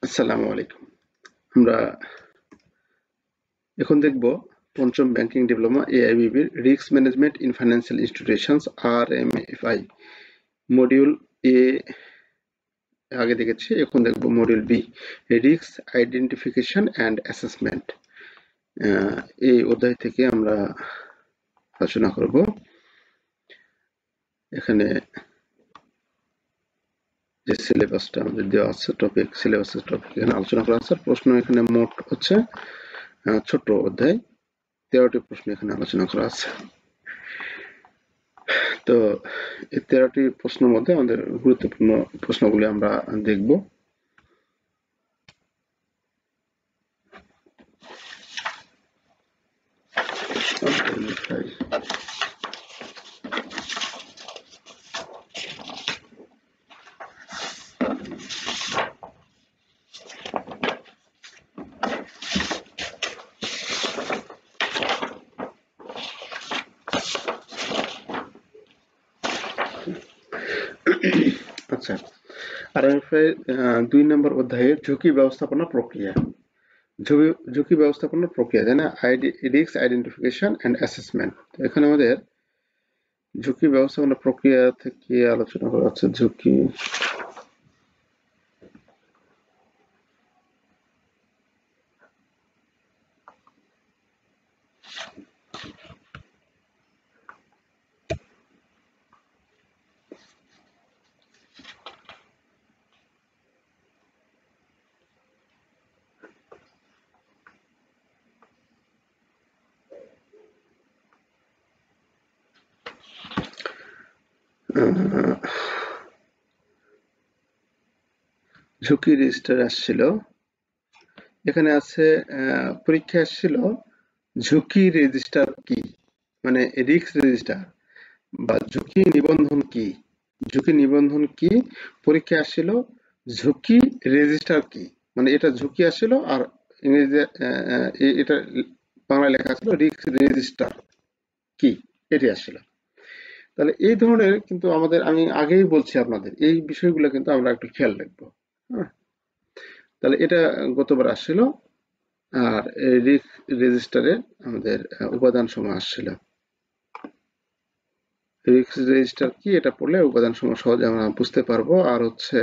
আসসালামু আলাইকুম। আমরা এখন দেখব পঞ্চম ব্যাংকিং ডিপ্লোমা এআইবিবির risk management in financial institutions RMFI module A আগে দেখেছি, এখন দেখব module B risk identification and assessment. এই অধ্যায় থেকে আমরা আলোচনা করব। এখানে যে সিলেবাসটা আমাদের দেওয়া আছে, টপিক সিলেবাসের টপিক এখানে আলোচনা করা আছে। প্রশ্ন এখানে মোট হচ্ছে ছোট অধ্যায় 13টি প্রশ্ন এখানে আলোচনা করা আছে। তো এই 13টি প্রশ্নের মধ্যে আমাদের গুরুত্বপূর্ণ প্রশ্নগুলি আমরা দেখব। আচ্ছা, আরএমএফআই 2 নম্বর অধ্যায়ে ঝুঁকি ব্যবস্থাপনা প্রক্রিয়া। ঝুঁকি ব্যবস্থাপনা প্রক্রিয়া, তাই না? Risk identification and assessment. এখানে আমাদের ঝুঁকি ব্যবস্থাপনা প্রক্রিয়া থেকে আলোচনা করা হচ্ছে ঝুঁকি ঝুঁকি রেজিস্টার আসছিল। এখানে আছে পরীক্ষা আসছিল ঝুঁকি রেজিস্টার কি, মানে রিস্ক রেজিস্টার বা ঝুঁকি নিবন্ধন কি। ঝুঁকি নিবন্ধন কি পরীক্ষা আসছিল, ঝুঁকি রেজিস্টার কি, মানে এটা ঝুঁকি আসছিল আর ইংরেজিতে এটা বাংলায় লেখা ছিল রিস্ক রেজিস্টার কি, এটি আসছিল। তাহলে এই ধরনের কিন্তু আমাদের, আমি আগেই বলছি আপনাদের, এই বিষয়গুলো কিন্তু আমরা একটু খেয়াল রাখবো। হ্যাঁ, তাহলে এটা গতবার আসছিল। আর রিস্ক রেজিস্টারে আমাদের উপাদান সমূহ আসছিল। রিস্ক রেজিস্টার কি, এটা পড়লে উপাদান সমূহ সহজে আমরা বুঝতে পারবো। আর হচ্ছে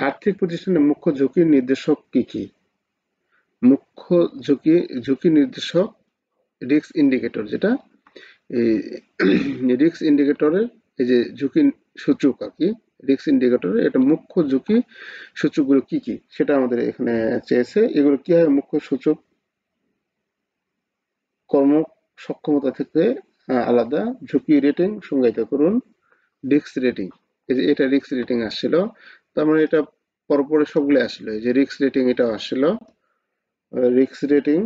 আর্থিক প্রতিষ্ঠানের মুখ্য ঝুঁকির নির্দেশক কি কি। মুখ্য ঝুঁকি নির্দেশক রিস্ক ইন্ডিকেটর, যেটা এই রিস্ক ইন্ডিকেটরের এই যে ঝুঁকি সূচক আর কি, রিস্ক ইন্ডিকেটরের এটা মুখ্য ঝুঁকি সূচকগুলো কি কি সেটা আমাদের এখানে চেয়েছে। এগুলো কি হয়, মুখ্য সূচক কর্ম সক্ষমতা থেকে আলাদা। ঝুঁকি রেটিং সংজ্ঞায়িত করুন। রিস্ক রেটিং, এই যে এটা রিস্ক রেটিং আসছিল, তার মানে এটা পরপরে সবগুলো আসলো। এই যে রিস্ক রেটিং এটাও আসছিল। রিস্ক রেটিং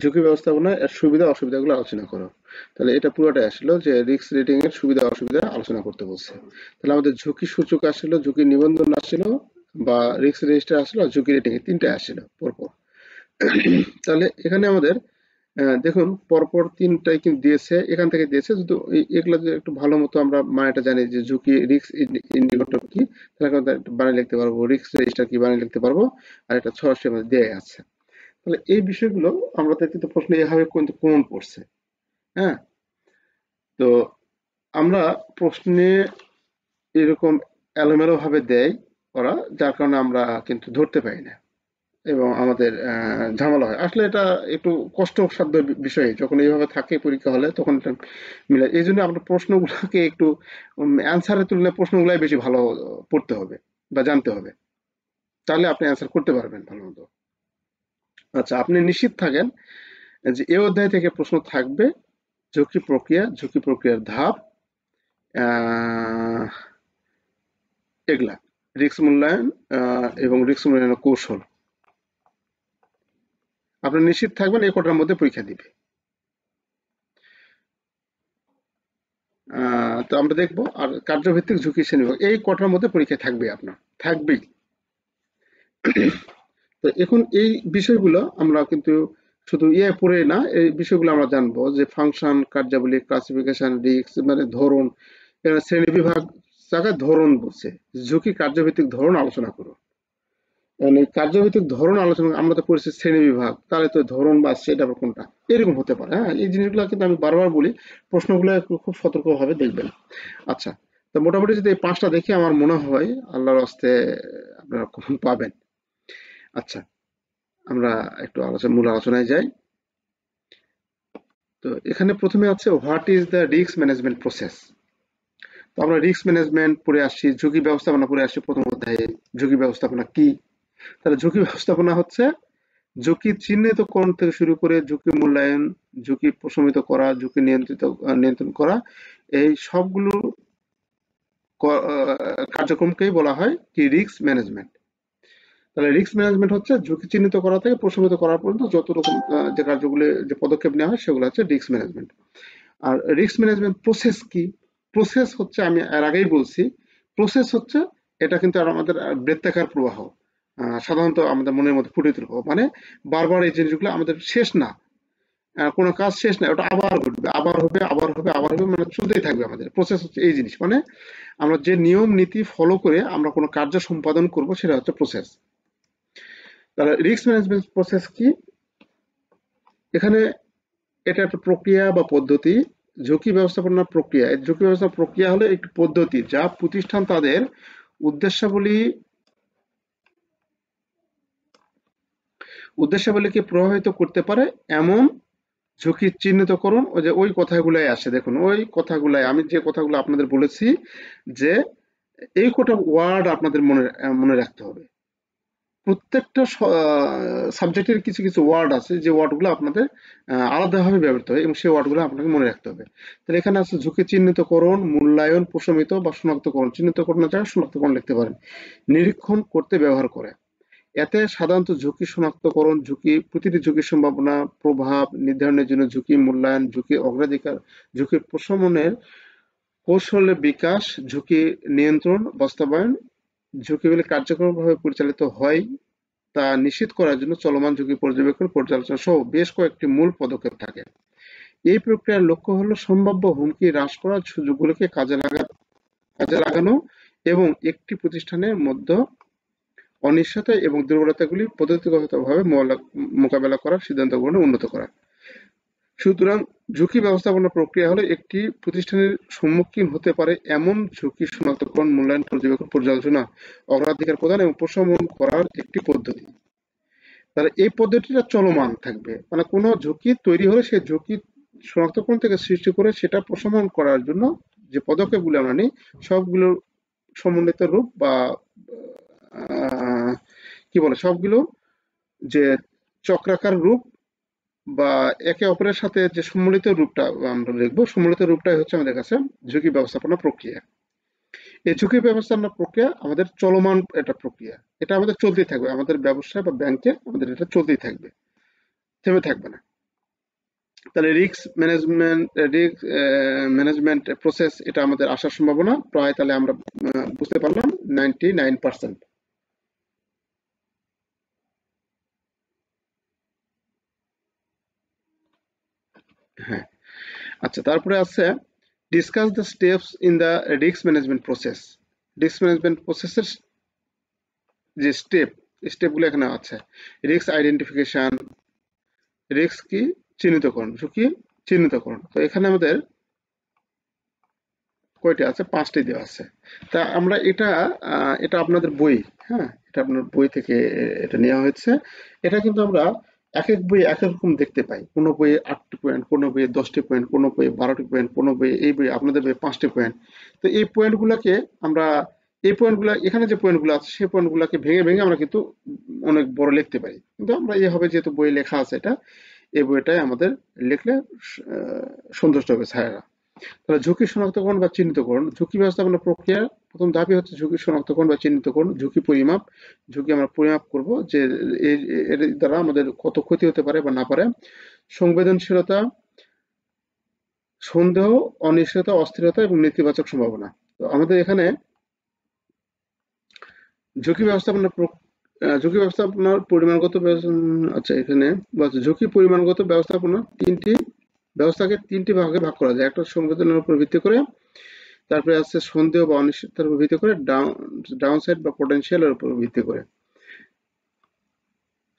ঝুঁকি ব্যবস্থাপনা এর সুবিধা অসুবিধাগুলো আলোচনা করো। তাহলে এটা পুরোটাই আসলো যে রিস্ক রেটিং এর সুবিধা অসুবিধা আলোচনা করতে বলছে। তাহলে আমাদের ঝুঁকি সূচক আসলো, ঝুঁকি নিবন্ধন আসলো বা রিস্ক রেজিস্টার আসলো, আর ঝুঁকি রেটিং, এই তিনটা আসলো পরপর। তাহলে এখানে আমাদের দেখুন পরপর তিনটাই কিন্তু দিয়েছে, এখান থেকে দিয়েছে। যদি এগুলো যে একটু ভালো মতো আমরা মানেটা জানি যে ঝুঁকি রিস্ক ইন্ডিকেটর কি, তাহলে আমরা বানিয়ে লিখতে পারবো, রিস্ক রেজিস্টার কি বানিয়ে লিখতে পারবো। আর এটা সরাসরি আমাদের দেয়া আছে। তাহলে এই বিষয়গুলো আমাদের কিন্তু প্রশ্ন এভাবে কিন্তু কমন পড়ছে। হ্যাঁ, তো আমরা প্রশ্নে এরকম এলোমেলো ভাবে দেয় ওরা, যার কারণে আমরা কিন্তু ধরতে পারি না এবং আমাদের ঝামেলা হয়। আসলে এটা একটু কষ্টসাধ্য বিষয় যখন এইভাবে থাকে পরীক্ষা হলে, তখন এটা মিলে। এই জন্য আমরা প্রশ্নগুলোকে একটু অ্যান্সারের তুলনায় প্রশ্নগুলাই বেশি ভালো পড়তে হবে বা জানতে হবে, তাহলে আপনি অ্যান্সার করতে পারবেন ভালো মতো। আচ্ছা, আপনি নিশ্চিত থাকেন যে এই অধ্যায় থেকে প্রশ্ন থাকবে। ঝুঁকি প্রক্রিয়া, ঝুঁকি প্রক্রিয়ার ধাপ, আহ, এগুলা রিস্ক মূল্যায়ন এবং রিস্ক মূল্যায়নের কৌশল, আপনি নিশ্চিত থাকবেন এই কটার মধ্যে পরীক্ষা দিবে। তো আমরা দেখবো। আর কার্যভিত্তিক ঝুঁকি শ্রেণীবিভাগ, এই কটার মধ্যে পরীক্ষা থাকবে, আপনার থাকবেই। তো এখন এই বিষয়গুলো আমরা কিন্তু শুধু পড়ে না, এই বিষয়গুলো আমরা জানবো যে ফাংশন, কার্যাবলী, ক্লাসিফিকেশন, রিস্ক মানে ধরন, শ্রেণী বিভাগ, জায়গায় ধরন বলছে, ঝুঁকি কার্যভিত্তিক ধরন আলোচনা করো। মানে কার্যভিত্তিক ধরন আলোচনা, আমরা তো পড়েছি শ্রেণী বিভাগ, তাহলে তো ধরন বা সেটা বা কোনটা এরকম হতে পারে। হ্যাঁ, এই জিনিসগুলো কিন্তু আমি বারবার বলি, প্রশ্নগুলো একটু খুব সতর্কভাবে দেখবেন। আচ্ছা, তো মোটামুটি যদি এই 5টা দেখি আমার মনে হয় আল্লাহর হস্তে আপনারা কখন পাবেন। আচ্ছা, আমরা একটু মূল আলোচনায় যাই। তো এখানে প্রথমে আছে what is the risk management process. তো আমরা রিস্ক ম্যানেজমেন্ট পড়ে আসছি, ঝুঁকি ব্যবস্থাপনা পড়ে আসছি প্রথম অধ্যায়ে। ঝুঁকি ব্যবস্থাপনা কি? তাহলে ঝুঁকি ব্যবস্থাপনা হচ্ছে ঝুঁকি চিহ্নিতকরণ থেকে শুরু করে ঝুঁকি মূল্যায়ন, ঝুঁকি প্রশমিত করা, ঝুঁকি নিয়ন্ত্রণ করা, এই সবগুলো কার্যক্রমকেই বলা হয় কি রিস্ক ম্যানেজমেন্ট। তাহলে রিস্ক ম্যানেজমেন্ট হচ্ছে ঝুঁকি চিহ্নিত করা থেকে প্রশমিত করা পর্যন্ত যত রকম যে কার্যগুলো, যে পদক্ষেপ নেওয়া হয় সেগুলো হচ্ছে রিস্ক ম্যানেজমেন্ট। আর রিস্ক ম্যানেজমেন্ট প্রসেস কি? প্রসেস হচ্ছে, আমি এর আগেই বলছি, প্রসেস হচ্ছে এটা কিন্তু আর আমাদের বৃত্তাকার প্রবাহ, সাধারণত আমাদের মনের মধ্যে ফুটে তুলব, মানে বারবার এই জিনিসগুলো আমাদের শেষ না, কোনো কাজ শেষ না, ওটা আবার ঘটবে, আবার হবে, আবার হবে, আবার হবে, মানে চলতেই থাকবে। আমাদের প্রসেস হচ্ছে এই জিনিস, মানে আমরা যে নিয়ম নীতি ফলো করে আমরা কোনো কার্য সম্পাদন করব সেটা হচ্ছে প্রসেস। তাহলে রিস্ক ম্যানেজমেন্ট প্রসেস কি? এখানে এটা একটা প্রক্রিয়া বা পদ্ধতি। ঝুঁকি ব্যবস্থাপনা প্রক্রিয়া, এই ঝুঁকি ব্যবস্থাপনা প্রক্রিয়া হলো একটি পদ্ধতি যা প্রতিষ্ঠান তাদের উদ্দেশ্যাবলী উদ্দেশ্যাবলীকে প্রভাবিত করতে পারে এমন ঝুঁকি চিহ্নিতকরণ। ওই যে ওই কথাগুলাই আসে, দেখুন ওই কথাগুলাই, আমি যে কথাগুলো আপনাদের বলেছি, যে এই কটা ওয়ার্ড আপনাদের মনে মনে রাখতে হবে। প্রত্যেকটা সাবজেক্টের কিছু কিছু ওয়ার্ড আছে, যে ওয়ার্ডগুলো আপনাদের আলাদাভাবে ব্যবহৃত হয় এবং সেই ওয়ার্ডগুলো আপনাকে মনে রাখতে হবে। তাহলে এখানে আছে ঝুঁকি চিহ্নিতকরণ, মূল্যায়ন, প্রশমিত বা শনাক্তকরণ। চিহ্নিতকরণের জায়গায় শনাক্তকরণ লিখতে পারেন। নিরীক্ষণ করতে ব্যবহার করে। এতে সাধারণত ঝুঁকি শনাক্তকরণ, প্রতিটি ঝুঁকির সম্ভাবনা, প্রভাব নির্ধারণের জন্য ঝুঁকি মূল্যায়ন, ঝুঁকি অগ্রাধিকার, ঝুঁকি প্রশমনের কৌশলের বিকাশ, ঝুঁকি নিয়ন্ত্রণ বাস্তবায়ন, ঝুঁকিগুলি কার্যকরভাবে পরিচালিত হয় তা নিশ্চিত করার জন্য চলমান ঝুঁকি পর্যবেক্ষণ, পর্যালোচনা সহ বেশ কয়েকটি মূল পদক্ষেপ থাকে। এই প্রক্রিয়ার লক্ষ্য হলো সম্ভাব্য হুমকি হ্রাস করা, সুযোগগুলোকে কাজে লাগানো এবং একটি প্রতিষ্ঠানের মধ্যে অনিশ্চয়তা এবং দুর্বলতাগুলি পদ্ধতিগতভাবে মোকাবেলা করার সিদ্ধান্ত গ্রহণে উন্নত করা। সুতরাং ঝুঁকি ব্যবস্থাপনা প্রক্রিয়া হলো একটি প্রতিষ্ঠানের সম্মুখীন হতে পারে এমন ঝুঁকি শনাক্তকরণ, মূল্যায়ন, পর্যবেক্ষণ, পর্যালোচনা, অগ্রাধিকার প্রদান এবং প্রশমন করার একটি পদ্ধতি। তাহলে এই পদ্ধতিটা চলমান থাকবে, মানে কোনো ঝুঁকি তৈরি হলে সেই ঝুঁকি শনাক্তকরণ থেকে সৃষ্টি করে সেটা প্রশমন করার জন্য যে পদক্ষেপগুলো আমরা নিই, সবগুলো সমন্বিত রূপ বা কি বলে, সবগুলো যে চক্রাকার রূপ বা একে অপরের সাথে যে সম্মিলিত রূপটা আমরা দেখবো, সম্মিলিত রূপটাই হচ্ছে আমাদের কাছে ঝুঁকি ব্যবস্থাপনা প্রক্রিয়া। এই ঝুঁকি ব্যবস্থাপনা প্রক্রিয়া আমাদের চলমান একটা প্রক্রিয়া, এটা আমাদের চলতেই থাকবে, আমাদের ব্যবসায় বা ব্যাংকে আমাদের এটা চলতেই থাকবে, থেমে থাকবে না। তাহলে রিস্ক ম্যানেজমেন্ট প্রসেস, এটা আমাদের আসার সম্ভাবনা প্রায়, তাহলে আমরা বুঝতে পারলাম 99%। হ্যাঁ, আচ্ছা, তারপরে আছে discuss the steps in the risk management process. Risk management প্রসেসের যে স্টেপগুলো এখানে আছে। রিস্ক আইডেন্টিফিকেশন, রিস্ক কি চিহ্নিতকরণ, ঝুঁকি চিহ্নিতকরণ। তো এখানে আমাদের কয়টি আছে? 5টি দেওয়া আছে। তা আমরা এটা আপনাদের বই, হ্যাঁ, এটা আপনার বই থেকে এটা নেওয়া হয়েছে। এটা কিন্তু আমরা এক এক বই এক এক রকম দেখতে পাই। কোনো বইয়ে 8টি পয়েন্ট, কোনো বইয়ে 10টি পয়েন্ট, কোনো বইয়ে 12টি পয়েন্ট, কোনো বইয়ে, এই বই আপনাদের বইয়ে 5টি পয়েন্ট। তো এই পয়েন্টগুলোকে আমরা, এই পয়েন্টগুলো এখানে যে পয়েন্টগুলো আছে সেই পয়েন্টগুলোকে ভেঙে ভেঙে আমরা কিন্তু অনেক বড় লিখতে পারি, কিন্তু আমরা এইভাবে যেহেতু বই লেখা আছে, এটা এই বইটাই আমাদের লিখলে সন্তুষ্ট হবে স্যারেরা। তাহলে ঝুঁকি শনাক্তকরণ বা চিহ্নিতকরণ, ঝুঁকি ব্যবস্থাপনা প্রক্রিয়ার প্রথম ধাপই হচ্ছে ঝুঁকি শনাক্তকরণ বা চিহ্নিতকরণ। ঝুঁকি পরিমাপ, ঝুঁকি আমরা পরিমাপ করব যে এর দ্বারা আমাদের কত ক্ষতি হতে পারে বা না পারে। সংবেদনশীলতা, সন্দেহ, অনিশ্চয়তা, অস্থিরতা এবং নেতিবাচক সম্ভাবনা। তো আমাদের এখানে ঝুঁকি ব্যবস্থাপনা ঝুঁকি ব্যবস্থাপনার পরিমাণগত আচ্ছা, এখানে ঝুঁকি পরিমাণগত ব্যবস্থাপনা ব্যবস্থাকে তিনটি ভাগে ভাগ করা যায়। একটা সংবেদনের উপর ভিত্তি করে, তারপরে আছে সন্দেহ বা অনিশ্চয়তার উপর ভিত্তি করে, ডাউনসাইড বা পটেনশিয়ালের উপর ভিত্তি করে।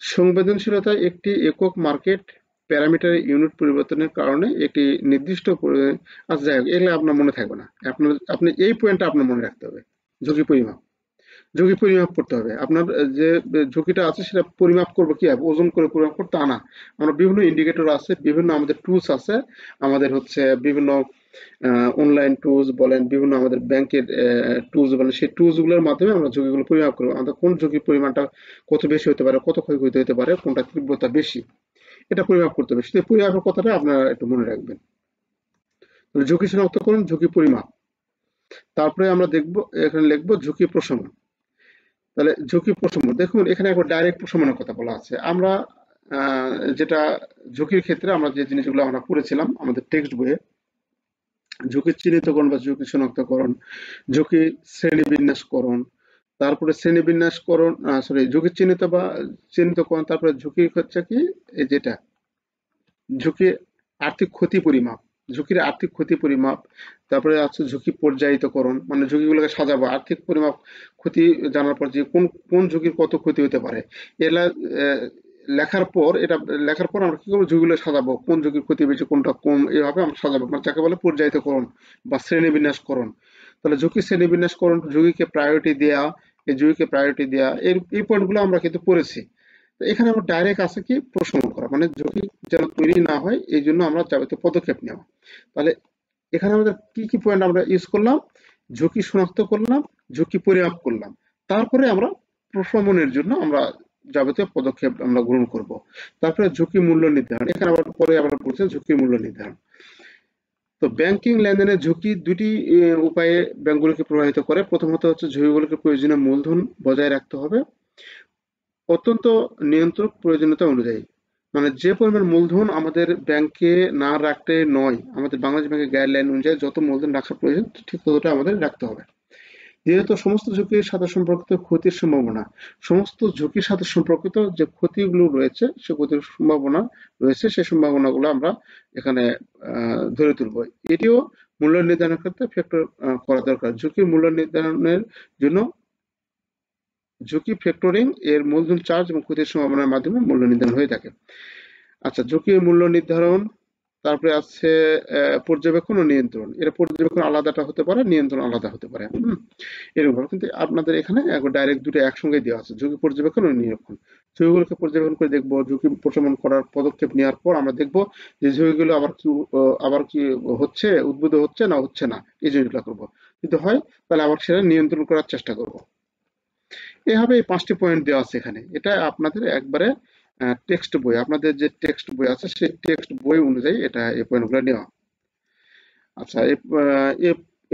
সংবেদনশীলতা একটি একক মার্কেট প্যারামিটারের ইউনিট পরিবর্তনের কারণে একটি নির্দিষ্ট আচ্ছা যাই হোক, এগুলো আপনার মনে থাকবে না। আপনি এই পয়েন্টটা আপনার মনে রাখতে হবে। ঝুঁকি পরিমাপ, ঝুঁকি পরিমাপ করতে হবে। আপনার যে ঝুঁকিটা আছে সেটা পরিমাপ করবো কিভাবে, ওজন করে পরিমাপ করতে আনা। আমরা বিভিন্ন ইন্ডিকেটর আছে, বিভিন্ন আমাদের টুলস আছে, আমাদের হচ্ছে বিভিন্ন অনলাইন টুলস বলেন, বিভিন্ন আমাদের ব্যাংকের টুলস বলেন, সেই টুলস গুলোর মাধ্যমে আমরা ঝুঁকিগুলো পরিমাপ করবো। আমাদের কোন ঝুঁকির পরিমাণটা কত বেশি হতে পারে, কত ক্ষয়ক্ষতি হতে পারে, কোনটা তীব্রতা বেশি, এটা পরিমাপ করতে হবে। শুধু পরিমাপের কথাটা আপনারা একটু মনে রাখবেন। ঝুঁকি শনাক্তকরণ, ঝুঁকি পরিমাপ। তারপরে আমরা দেখব, এখানে লিখবো ঝুঁকি প্রশমন। তাহলে ঝুঁকি প্রশমন, দেখুন এখানে একবার ডাইরেক্ট প্রশমনের কথা বলা আছে। আমরা যেটা ঝুঁকির ক্ষেত্রে আমরা যে জিনিসগুলো আমরা পড়েছিলাম আমাদের টেক্সট বইয়ে, ঝুঁকি চিহ্নিতকরণ বা ঝুঁকি শনাক্তকরণ, ঝুঁকি শ্রেণীবিন্যাসকরণ, তারপরে শ্রেণীবিন্যাসকরণ, সরি ঝুঁকি চিহ্নিতকরণ, তারপরে ঝুঁকি হচ্ছে কি এই যেটা ঝুঁকি আর্থিক ক্ষতি পরিমাপ, ঝুঁকির আর্থিক ক্ষতি পরিমাপ। তারপরে আছে ঝুঁকি পর্যায়িতকরণ, মানে ঝুঁকিগুলোকে সাজাবো আর্থিক পরিমাপ, ক্ষতি জানার পর যে কোন কোন ঝুঁকির কত ক্ষতি হতে পারে, এলা লেখার পর আমরা কি করবো, ঝুঁকিগুলো সাজাবো, কোন ঝুঁকির ক্ষতি বেশি কোনটা কম, এইভাবে আমরা সাজাবো, মানে যাকে বলে পর্যায়িতকরণ বা শ্রেণীবিন্যাসকরণ। তাহলে ঝুঁকি শ্রেণীবিন্যাসকরণ, ঝুঁকিকে প্রায়োরিটি দেওয়া, এই ঝুঁকিকে প্রায়োরিটি দেওয়া, এই পয়েন্টগুলো আমরা কিন্তু পড়েছি। তো এখানে আমরা ডাইরেক্ট আছে কি প্রশমন করা, মানে ঝুঁকি যেন তৈরি না হয় এই জন্য আমরা যাবতীয় পদক্ষেপ নেওয়া। তাহলে এখানে আমাদের কি কি পয়েন্ট আমরা ইউজ করলাম, ঝুঁকি শনাক্ত করলাম, ঝুঁকি পরিমাপ করলাম, তারপরে আমরা প্রশমনের জন্য আমরা যাবতীয় পদক্ষেপ আমরা গ্রহণ করব। তারপরে ঝুঁকি মূল্য নির্ধারণ, এখানে আবার পরে আমরা বলছি ঝুঁকি মূল্য নির্ধারণ। তো ব্যাংকিং লেনদেনের ঝুঁকি দুটি উপায়ে ব্যাংকগুলোকে প্রভাবিত করে। প্রথমত হচ্ছে ঝুঁকিগুলোকে প্রয়োজনীয় মূলধন বজায় রাখতে হবে অত্যন্ত নিয়ন্ত্রক প্রয়োজনীয়তা অনুযায়ী। মানে যে পরিমাণ মূলধন আমাদের ব্যাংকে না রাখতে নয়, আমাদের বাংলাদেশ ব্যাংকের গাইডলাইন অনুযায়ী যত মূলধন রাখা প্রয়োজন ঠিক ততটা আমাদের রাখতে হবে। যেহেতু সমস্ত ঝুঁকির সাথে সম্পর্কিত ক্ষতির সম্ভাবনা, সমস্ত ঝুঁকির সাথে সম্পর্কিত যে ক্ষতিগুলো রয়েছে, সে ক্ষতির সম্ভাবনা রয়েছে, সেই সম্ভাবনাগুলো আমরা এখানে ধরে তুলব। এটিও মূল্য নির্ধারণের ক্ষেত্রে ফ্যাক্টর করা দরকার। ঝুঁকির মূল্য নির্ধারণের জন্য ঝুঁকি ফ্যাক্টরিং এর মূলধন চার্জ এবং ক্ষতির সম্ভাবনার মাধ্যমে মূল্য নির্ধারণ হয়ে থাকে। আচ্ছা, ঝুঁকির মূল্য নির্ধারণ, তারপরে আছে পর্যবেক্ষণ ও নিয়ন্ত্রণ। এটা পর্যবেক্ষণ আলাদাটা হতে পারে, নিয়ন্ত্রণ আলাদা হতে পারে। এরকম কিন্তু আপনাদের এখানে ডাইরেক্ট দুটো একসঙ্গে দেওয়া আছে, ঝুঁকি পর্যবেক্ষণ ও নিরীক্ষণ। ঝুঁকিগুলোকে পর্যবেক্ষণ করে দেখবো, ঝুঁকি প্রশমন করার পদক্ষেপ নেওয়ার পর আমরা দেখবো যে ঝুঁকিগুলো আবার কি হচ্ছে, উদ্ভূত হচ্ছে না হচ্ছে না, এই জিনিসগুলো করবো। যদি হয় তাহলে আবার সেটা নিয়ন্ত্রণ করার চেষ্টা করব। এভাবে এই 5টি পয়েন্ট দেওয়া আছে এখানে। এটা আপনাদের একবারে টেক্সট বই, আপনাদের যে টেক্সট বই আছে সেই টেক্সট বই অনুযায়ী এটা এই পয়েন্টগুলো নেওয়া। আচ্ছা,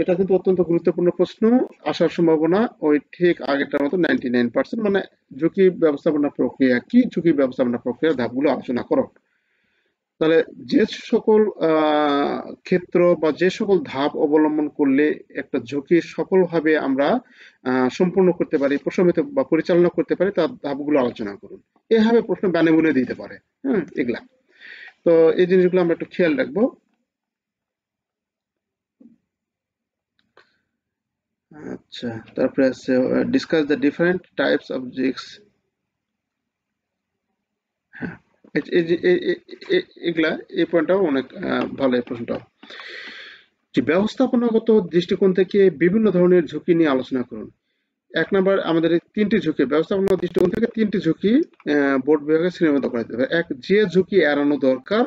এটা কিন্তু অত্যন্ত গুরুত্বপূর্ণ প্রশ্ন। আসার সম্ভাবনা ওই ঠিক আগেরটার মতো 99%। মানে ঝুঁকি ব্যবস্থাপনা প্রক্রিয়া কি, ঝুঁকি ব্যবস্থাপনা প্রক্রিয়ার ধাপগুলো আলোচনা করো। তাহলে যে সকল ক্ষেত্র বা যে সকল ধাপ অবলম্বন করলে একটা ঝুঁকি সফলভাবে আমরা সম্পূর্ণ করতে পারি, প্রশমিত বা পরিচালনা করতে পারি, তার ধাপগুলো আলোচনা করুন। এভাবে প্রশ্ন বানে বুনে দিতে পারে। হ্যাঁ, এগুলা তো এই জিনিসগুলো আমরা একটু খেয়াল রাখবো। আচ্ছা, তারপরে আছে discuss the different types of risk. হ্যাঁ, এগুলা এই পয়েন্টটাও অনেক ভালো, এই প্রশ্নটা। যে ব্যবস্থাপনাগত দৃষ্টিকোণ থেকে বিভিন্ন ধরনের ঝুঁকি নিয়ে আলোচনা করুন। 1 নাম্বার, আমাদের এই 3টি ঝুঁকি, ব্যবস্থাপনাগত দৃষ্টিকোণ থেকে 3টি ঝুঁকি বোর্ড বিভাগে শ্রেণীবদ্ধ করা যেতে পারে। 1, যে ঝুঁকি এড়ানো দরকার,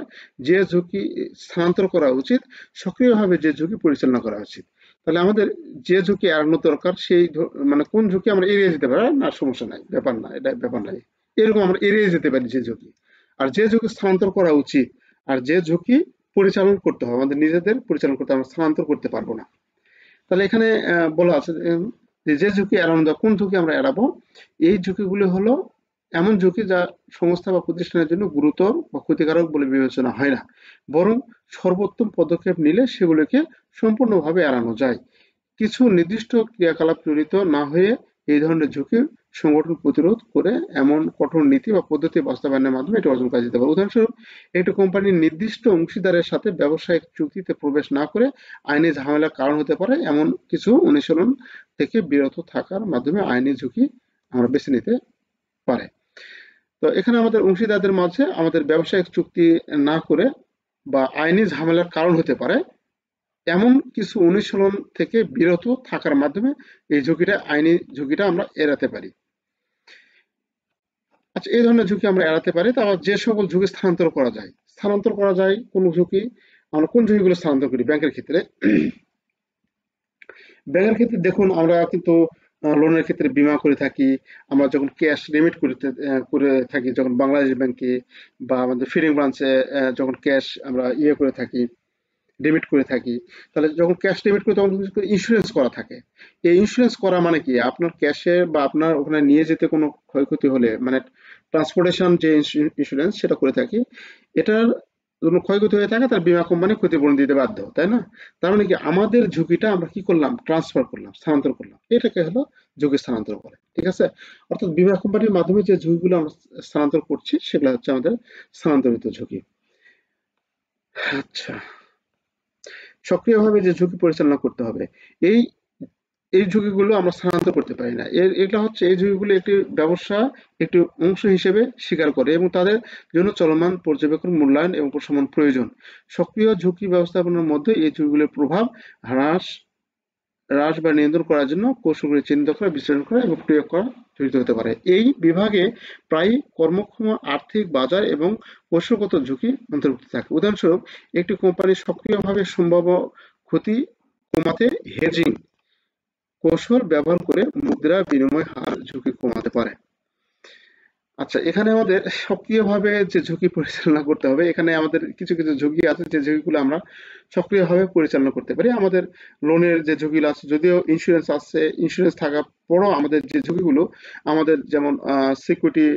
যে ঝুঁকি স্থানান্তর করা উচিত, সক্রিয়ভাবে যে ঝুঁকি পরিচালনা করা উচিত। তাহলে আমাদের যে ঝুঁকি এড়ানো দরকার সেই মানে কোন ঝুঁকি আমরা এড়িয়ে যেতে পারি, না সমস্যা নাই, ব্যাপার না, এটা ব্যাপার নাই, এরকম আমরা এড়িয়ে যেতে পারি যে ঝুঁকি। আর যে ঝুঁকি স্থানান্তর করা উচিত, আর যে ঝুঁকি পরিচালন করতে হবে, আমাদের নিজেদের পরিচালনা করতে, আমরা স্থানান্তর করতে পারবো না। তাহলে এখানে বলা আছে যে ঝুঁকি এড়ানো যায়, কোন ঝুঁকি আমরা এড়াবো, এই ঝুঁকিগুলো হলো এমন ঝুঁকি যা সংস্থা বা প্রতিষ্ঠানের জন্য গুরুতর বা ক্ষতিকারক বলে বিবেচনা হয় না, বরং সর্বোত্তম পদক্ষেপ নিলে সেগুলোকে সম্পূর্ণভাবে এড়ানো যায়। কিছু নির্দিষ্ট ক্রিয়াকলাপ জড়িত না হয়ে এই ধরনের ঝুঁকি সংগঠন প্রতিরোধ করে এমন কঠোর নীতি বা পদ্ধতি বাস্তবায়নের মাধ্যমে এটি অর্জন করা যেতে পারে। উদাহরণস্বরূপ, একটি কোম্পানির নির্দিষ্ট অংশীদারের সাথে ব্যবসায়িক চুক্তিতে প্রবেশ না করে আইনি ঝামেলার কারণ হতে পারে এমন কিছু অনুশীলন থেকে বিরত থাকার মাধ্যমে আইনি ঝুঁকি আমরা বেছে নিতে পারে। তো এখানে আমাদের অংশীদারদের মাঝে আমাদের ব্যবসায়িক চুক্তি না করে বা আইনি ঝামেলার কারণ হতে পারে এমন কিছু অনুশীলন থেকে বিরত থাকার মাধ্যমে এই আইনি ঝুঁকিটা আমরা এড়াতে পারি। আচ্ছা, এই ধরনের ঝুঁকি আমরা এড়াতে পারি। তারপর যে সকল ঝুঁকি স্থানান্তর করা যায় কোন ঝুঁকি, আমরা কোন ঝুঁকিগুলো স্থানান্তর করি ব্যাংকের ক্ষেত্রে। ব্যাংকের ক্ষেত্রে দেখুন, আমরা কিন্তু লোনের ক্ষেত্রে বীমা করে থাকি। আমরা যখন ক্যাশ রেমিট করে থাকি, যখন বাংলাদেশ ব্যাংকে বা আমাদের ফিডিং ব্রাঞ্চে যখন ক্যাশ আমরা করে থাকি, ডেবিট করে থাকি, তাহলে যখন ক্যাশ ডেবিট করি তখন কিন্তু ইন্স্যুরেন্স করা থাকে। এই ইন্স্যুরেন্স করা মানে কি, আপনার ক্যাশে বা আপনার ওখানে নিয়ে যেতে কোনো ক্ষয়ক্ষতি হলে, মানে ট্রান্সপোর্টেশন যে ইন্স্যুরেন্স সেটা করে থাকি, এটার জন্য ক্ষয়ক্ষতি হয়ে থাকে তার বীমা কোম্পানি ক্ষতিপূরণ দিতে বাধ্য, তাই না? তার মানে কি, আমাদের ঝুঁকিটা আমরা কি করলাম, ট্রান্সফার করলাম, স্থানান্তর করলাম, এটাকে হলো ঝুঁকি স্থানান্তর করে। ঠিক আছে? অর্থাৎ বীমা কোম্পানির মাধ্যমে যে ঝুঁকিগুলো আমরা স্থানান্তর করছি সেগুলো হচ্ছে আমাদের স্থানান্তরিত ঝুঁকি। আচ্ছা, সক্রিয়ভাবে যে ঝুঁকি পরিচালনা করতে হবে, এই এই ঝুঁকিগুলো আমরা স্থানান্তর করতে পারি না। এটা হচ্ছে, এই ঝুঁকিগুলো একটি ব্যবসা একটি অংশ হিসেবে স্বীকার করে এবং তাদের জন্য চলমান পর্যবেক্ষণ, মূল্যায়ন এবং প্রশমন প্রয়োজন। সক্রিয় ঝুঁকি ব্যবস্থাপনার মধ্যে এই ঝুঁকিগুলোর প্রভাব হ্রাস হ্রাস বা নিয়ন্ত্রণ করার জন্য কৌশলগুলি চিহ্নিত করা, বিশ্লেষণ করা এবং প্রয়োগ করা জড়িত হতে পারে। এই বিভাগে প্রায়ই কর্মক্ষম আর্থিক, বাজার এবং কৌশলগত ঝুঁকি অন্তর্ভুক্ত থাকে। উদাহরণস্বরূপ, একটি কোম্পানি সক্রিয়ভাবে সম্ভাব্য ক্ষতি কমাতে হেজিং কৌশল ব্যবহার করে মুদ্রা বিনিময় হার ঝুঁকি কমাতে পারে। আচ্ছা, এখানে আমাদের সক্রিয়ভাবে যে ঝুঁকি পরিচালনা করতে হবে, এখানে আমাদের কিছু কিছু ঝুঁকি আছে যে ঝুঁকিগুলো আমরা সক্রিয়ভাবে পরিচালনা করতে পারি। আমাদের লোনের যে ঝুঁকিগুলো আছে, যদিও ইন্স্যুরেন্স আছে, ইন্স্যুরেন্স থাকার পরও আমাদের যে ঝুঁকিগুলো, আমাদের যেমন সিকিউরিটি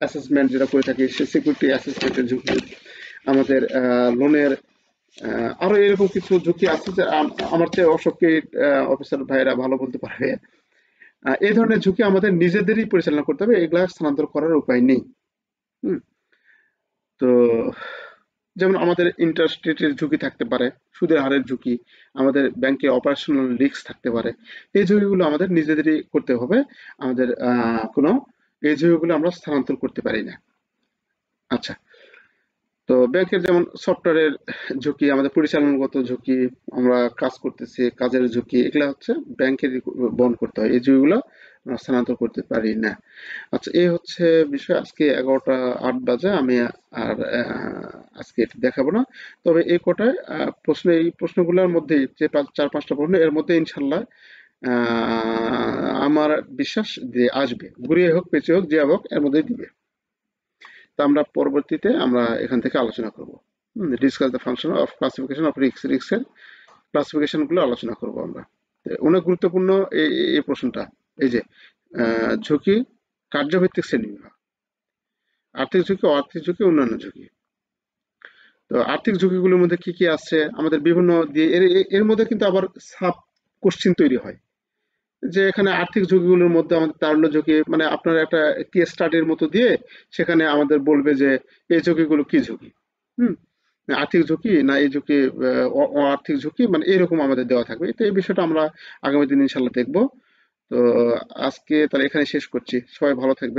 অ্যাসেসমেন্ট যেটা করে থাকি, সেই সিকিউরিটি অ্যাসেসমেন্টের ঝুঁকি, আমাদের লোনের আরো এরকম কিছু ঝুঁকি আছে যে আমার চেয়ে অসংখ্য অফিসার ভাইরা ভালো বলতে পারবে। এই ধরনের ঝুঁকি আমাদের নিজেদেরই পরিচালনা করতে হবে, এগুলা স্থানান্তর করার উপায় নেই। হুম। তো যেমন আমাদের ইন্টারেস্ট রেটের ঝুঁকি থাকতে পারে, সুদের হারের ঝুঁকি, আমাদের ব্যাংকে অপারেশনাল রিস্ক থাকতে পারে। এই ঝুঁকিগুলো আমাদের নিজেদেরই করতে হবে। আমাদের কোনো এই ঝুঁকিগুলো আমরা স্থানান্তর করতে পারি না। আচ্ছা, তো ব্যাংকের যেমন সফটওয়্যারের ঝুঁকি, আমাদের পরিচালনাগত ঝুঁকি, আমরা কাজ করতেছি, কাজের ঝুঁকি, এগুলা হচ্ছে ব্যাংকের বহন করতে হয়। এই ঝুঁকিগুলো আমরা স্থানান্তর করতে পারি না। আচ্ছা, এই হচ্ছে বিষয়। আজকে 11টা 8 বাজে, আমি আর আজকে এটা দেখাবো না। তবে এই কটায় এই প্রশ্নগুলোর মধ্যে যে 4-5টা প্রশ্ন, এর মধ্যে ইনশাল্লাহ আমার বিশ্বাস যে আসবে, ঘুরিয়ে হোক পেঁচিয়ে হোক যে হোক, এর মধ্যেই দিবে। তা আমরা পরবর্তীতে আমরা এখান থেকে আলোচনা করব। Discuss the function of classification of রিস্কের ক্লাসিফিকেশন গুলো আলোচনা করব আমরা। অনেক গুরুত্বপূর্ণ এই প্রশ্নটা। এই যে ঝুঁকি কার্যভিত্তিক শ্রেণীবিভাগ, আর্থিক ঝুঁকি, অআর্থিক ঝুঁকি, অন্যান্য ঝুঁকি। তো আর্থিক ঝুঁকিগুলোর মধ্যে কি কি আছে, আমাদের বিভিন্ন দিয়ে এর মধ্যে কিন্তু আবার সাব কোশ্চিন তৈরি হয়, যে এখানে আর্থিক ঝুঁকিগুলোর মধ্যে আমাদের তারল্য ঝুঁকি, মানে আপনার একটা কেস স্টাডির মতো দিয়ে সেখানে আমাদের বলবে যে এই ঝুঁকিগুলো কি ঝুঁকি। হুম। আর্থিক ঝুঁকি না এই ঝুঁকি, আর্থিক ঝুঁকি, মানে এরকম আমাদের দেওয়া থাকবে। তো এই বিষয়টা আমরা আগামী দিন ইনশাল্লাহ দেখবো। তো আজকে তাহলে এখানে শেষ করছি। সবাই ভালো থাকবেন।